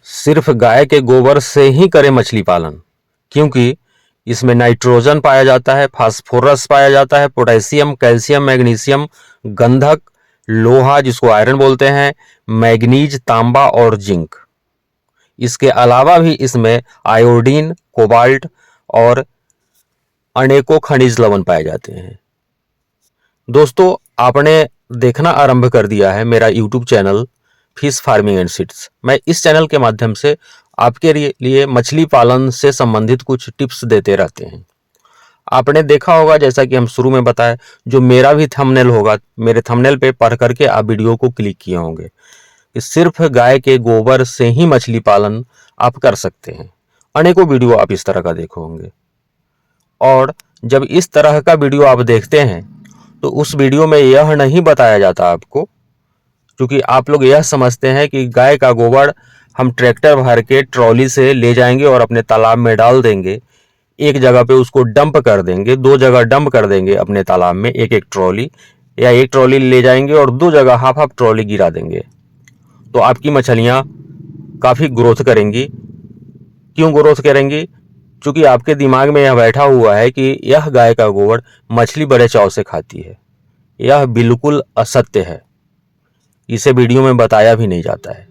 सिर्फ गाय के गोबर से ही करें मछली पालन, क्योंकि इसमें नाइट्रोजन पाया जाता है, फास्फोरस पाया जाता है, पोटेशियम, कैल्शियम, मैग्नीशियम, गंधक, लोहा जिसको आयरन बोलते हैं, मैग्नीज, तांबा और जिंक। इसके अलावा भी इसमें आयोडीन, कोबाल्ट और अनेकों खनिज लवण पाए जाते हैं। दोस्तों, आपने देखना आरंभ कर दिया है मेरा YouTube channel fish farming and seeds. मैं इस चैनल के माध्यम से आपके लिए मछली पालन से संबंधित कुछ टिप्स देते रहते हैं। आपने देखा होगा, जैसा कि हम शुरू में बताए, जो मेरा भी थंबनेल होगा, मेरे थंबनेल पे पढ़ करके आप वीडियो को क्लिक किए होंगे कि सिर्फ गाय के गोबर से ही मछली पालन आप कर सकते हैं। अनेकों वीडियो आप इस तरह का देखे होंगे, और जब इस तरह का वीडियो आप देखते हैं तो उस वीडियो में यह नहीं बताया जाता आपको, क्योंकि आप लोग यह समझते हैं कि गाय का गोबर हम ट्रैक्टर भर के ट्रॉली से ले जाएंगे और अपने तालाब में डाल देंगे। एक जगह पे उसको डंप कर देंगे, 2 जगह डंप कर देंगे अपने तालाब में, एक एक ट्रॉली, या एक ट्रॉली ले जाएंगे और 2 जगह हाफ हाफ ट्रॉली गिरा देंगे, तो आपकी मछलियां काफ़ी ग्रोथ करेंगी। क्यों ग्रोथ करेंगी? क्योंकि आपके दिमाग में यह बैठा हुआ है कि यह गाय का गोबर मछली बड़े चाव से खाती है। यह बिल्कुल असत्य है, इसे वीडियो में बताया भी नहीं जाता है।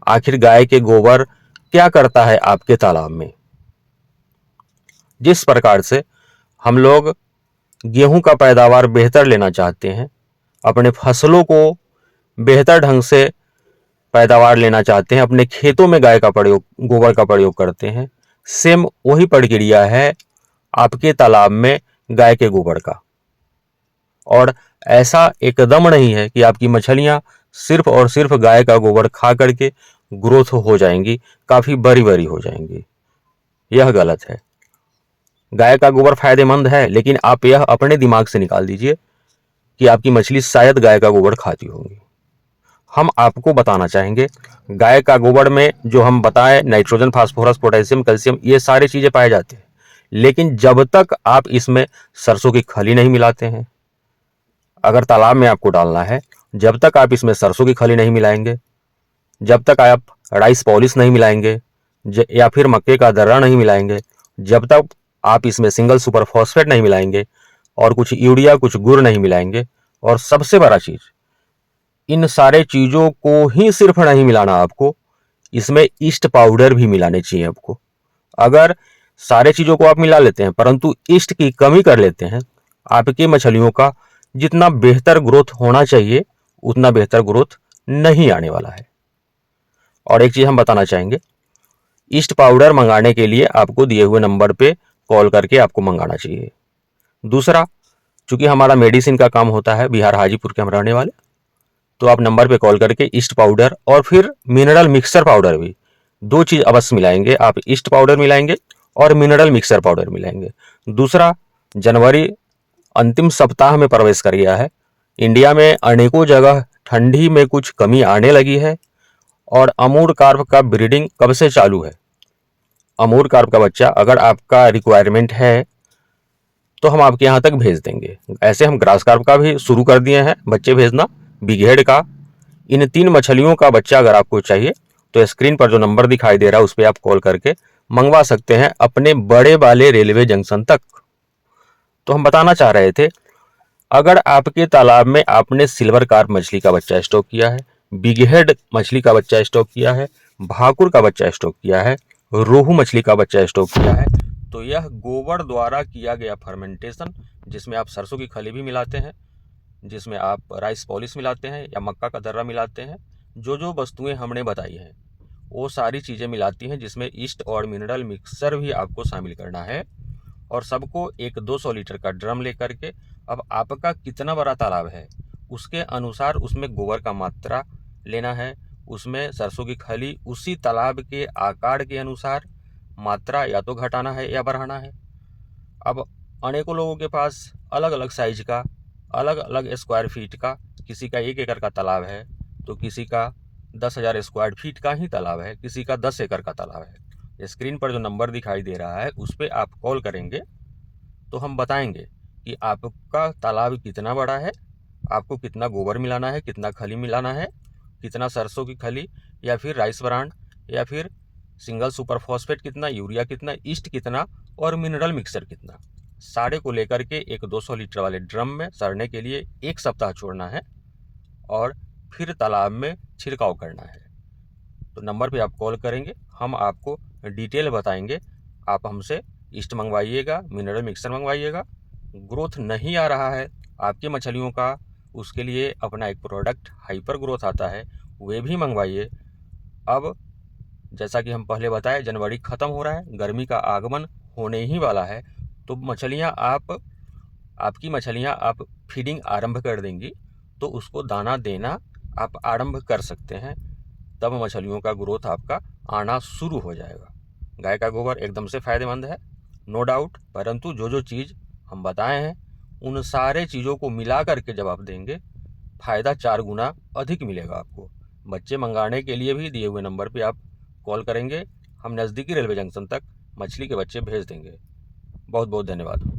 आखिर गाय के गोबर क्या करता है आपके तालाब में? जिस प्रकार से हम लोग गेहूं का पैदावार बेहतर लेना चाहते हैं, अपने फसलों को बेहतर ढंग से पैदावार लेना चाहते हैं, अपने खेतों में गाय का प्रयोग, गोबर का प्रयोग करते हैं, सेम वही प्रक्रिया है आपके तालाब में गाय के गोबर का। और ऐसा एकदम नहीं है कि आपकी मछलियां सिर्फ और सिर्फ गाय का गोबर खा करके ग्रोथ हो जाएंगी, काफ़ी बड़ी बड़ी हो जाएंगी। यह गलत है। गाय का गोबर फायदेमंद है, लेकिन आप यह अपने दिमाग से निकाल दीजिए कि आपकी मछली शायद गाय का गोबर खाती होंगी। हम आपको बताना चाहेंगे, गाय का गोबर में जो हम बताएं नाइट्रोजन, फास्फोरस, पोटेशियम, कैल्शियम, ये सारी चीज़ें पाए जाते हैं, लेकिन जब तक आप इसमें सरसों की खली नहीं मिलाते हैं, अगर तालाब में आपको डालना है, जब तक आप इसमें सरसों की खली नहीं मिलाएंगे, जब तक आप राइस पॉलिश नहीं मिलाएंगे, या फिर मक्के का दर्रा नहीं मिलाएंगे, जब तक आप इसमें सिंगल सुपर फॉस्फेट नहीं मिलाएंगे, और कुछ यूरिया, कुछ गुड़ नहीं मिलाएंगे, और सबसे बड़ा चीज़, इन सारे चीज़ों को ही सिर्फ नहीं मिलाना आपको, इसमें ईस्ट पाउडर भी मिलाने चाहिए आपको। अगर सारे चीज़ों को आप मिला लेते हैं परंतु ईस्ट की कमी कर लेते हैं, आपकी मछलियों का जितना बेहतर ग्रोथ होना चाहिए उतना बेहतर ग्रोथ नहीं आने वाला है। और एक चीज़ हम बताना चाहेंगे, ईस्ट पाउडर मंगाने के लिए आपको दिए हुए नंबर पे कॉल करके आपको मंगाना चाहिए। दूसरा, चूंकि हमारा मेडिसिन का काम होता है, बिहार हाजीपुर के हम रहने वाले, तो आप नंबर पे कॉल करके ईस्ट पाउडर और फिर मिनरल मिक्सर पाउडर भी, 2 चीज़ अवश्य मिलाएंगे। आप ईस्ट पाउडर मिलाएंगे और मिनरल मिक्सर पाउडर मिलाएंगे। दूसरा, जनवरी अंतिम सप्ताह में प्रवेश कर गया है। इंडिया में अनेकों जगह ठंडी में कुछ कमी आने लगी है, और अमूर कार्प का ब्रीडिंग कब से चालू है। अमूर कार्प का बच्चा अगर आपका रिक्वायरमेंट है तो हम आपके यहाँ तक भेज देंगे। ऐसे हम ग्रास कार्प का भी शुरू कर दिए हैं बच्चे भेजना, बिग हेड का। इन 3 मछलियों का बच्चा अगर आपको चाहिए तो स्क्रीन पर जो नंबर दिखाई दे रहा है उस पर आप कॉल करके मंगवा सकते हैं अपने बड़े वाले रेलवे जंक्शन तक। तो हम बताना चाह रहे थे, अगर आपके तालाब में आपने सिल्वर कार्प मछली का बच्चा स्टॉक किया है, बिग हेड मछली का बच्चा स्टॉक किया है, भाकुर का बच्चा स्टॉक किया है, रोहू मछली का बच्चा स्टॉक किया है, तो यह गोबर द्वारा किया गया फर्मेंटेशन, जिसमें आप सरसों की खली भी मिलाते हैं, जिसमें आप राइस पॉलिश मिलाते हैं या मक्का का दर्रा मिलाते हैं, जो जो वस्तुएं हमने बताई हैं वो सारी चीज़ें मिलाती हैं, जिसमें ईस्ट और मिनरल मिक्सर भी आपको शामिल करना है। और सबको एक 200 लीटर का ड्रम लेकर के, अब आपका कितना बड़ा तालाब है उसके अनुसार उसमें गोबर का मात्रा लेना है, उसमें सरसों की खली उसी तालाब के आकार के अनुसार मात्रा या तो घटाना है या बढ़ाना है। अब अनेकों लोगों के पास अलग अलग साइज का, अलग अलग स्क्वायर फीट का, किसी का 1 एकड़ का तालाब है तो किसी का 10,000 स्क्वायर फीट का ही तालाब है, किसी का 10 एकड़ का तालाब है। स्क्रीन पर जो नंबर दिखाई दे रहा है उस पर आप कॉल करेंगे तो हम बताएंगे कि आपका तालाब कितना बड़ा है, आपको कितना गोबर मिलाना है, कितना खली मिलाना है, कितना सरसों की खली या फिर राइस ब्रांड या फिर सिंगल सुपर फॉस्फेट कितना, यूरिया कितना, ईस्ट कितना और मिनरल मिक्सचर कितना, सारे को लेकर के एक 200 लीटर वाले ड्रम में सड़ने के लिए 1 सप्ताह छोड़ना है और फिर तालाब में छिड़काव करना है। तो नंबर पे आप कॉल करेंगे, हम आपको डिटेल बताएंगे। आप हमसे ईस्ट मंगवाइएगा, मिनरल मिक्सचर मंगवाइएगा। ग्रोथ नहीं आ रहा है आपकी मछलियों का, उसके लिए अपना एक प्रोडक्ट हाइपर ग्रोथ आता है, वे भी मंगवाइए। अब जैसा कि हम पहले बताए, जनवरी ख़त्म हो रहा है, गर्मी का आगमन होने ही वाला है, तो आपकी मछलियाँ आप फीडिंग आरंभ कर देंगी तो उसको दाना देना आप आरंभ कर सकते हैं, तब मछलियों का ग्रोथ आपका आना शुरू हो जाएगा। गाय का गोबर एकदम से फ़ायदेमंद है, नो डाउट, परंतु जो जो चीज़ हम बताए हैं उन सारे चीज़ों को मिला करके जब आप देंगे, फ़ायदा 4 गुना अधिक मिलेगा आपको। बच्चे मंगाने के लिए भी दिए हुए नंबर पे आप कॉल करेंगे, हम नज़दीकी रेलवे जंक्शन तक मछली के बच्चे भेज देंगे। बहुत बहुत धन्यवाद।